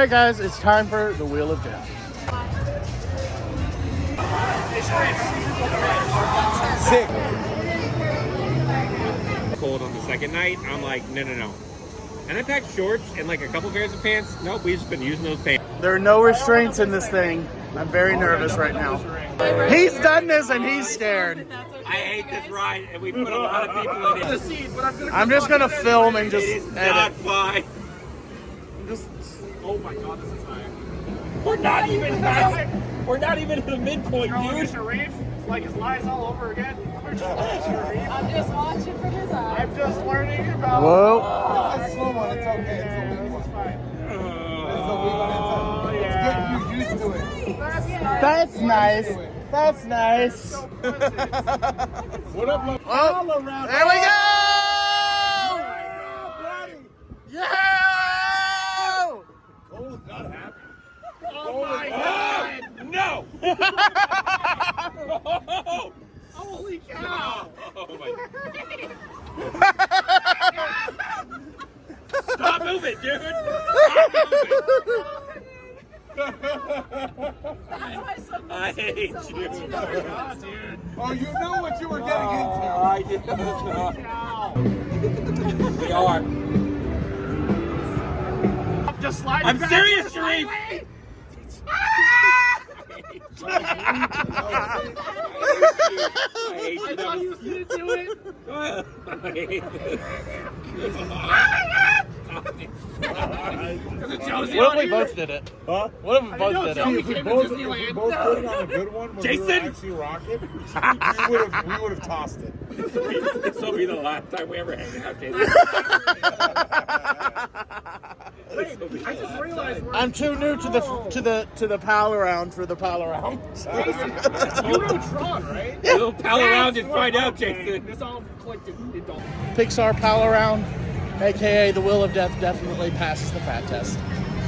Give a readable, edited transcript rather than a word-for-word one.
right, guys, it's time for the Wheel of Death. Sick. Cold on the second night, I'm like, no. And I packed shorts and like a couple pairs of pants. Nope, we've just been using those pants. There are no restraints in this thing. I'm very nervous right now. He's done this and he's scared. I hate this ride, and we put a lot of people in it. I'm just gonna film and just It is edit. not fine. Oh my god, this is high. We're not even at the midpoint, dude. Sharif, it's like his lies all over again. I'm just watching from his eyes. I'm just learning about. Whoa. It's a slow one. It's okay. It's a big one. It's fine. It's a big one. It's good. You're used to it. That's nice. That's nice. What up, Oh, there we go! Yeah! Cole's not happy. Oh my god! No! Holy cow! Oh my Stop moving, dude! I hate you. Oh, you know what you were getting into. I did not. We are. Just slide I'm back serious, to the Sharif. highway. I hate I thought he was gonna do it. I hate this. What if we both did it? Huh? What if we both did Joey it? If we came both to did it Disneyland. on a good one, when we Jason! were actually rocking, we would have tossed it. This will be the last time we ever hang out, Jason. Wait, I just realized we're I'm too new to the Pal-A-Round for the Pal-A-Round. you know Tron, right? We'll pal around and find out, Jason. This all collected in dollars. Pixar Pal-A-Round, aka the Wheel of Death, definitely passes the fat test.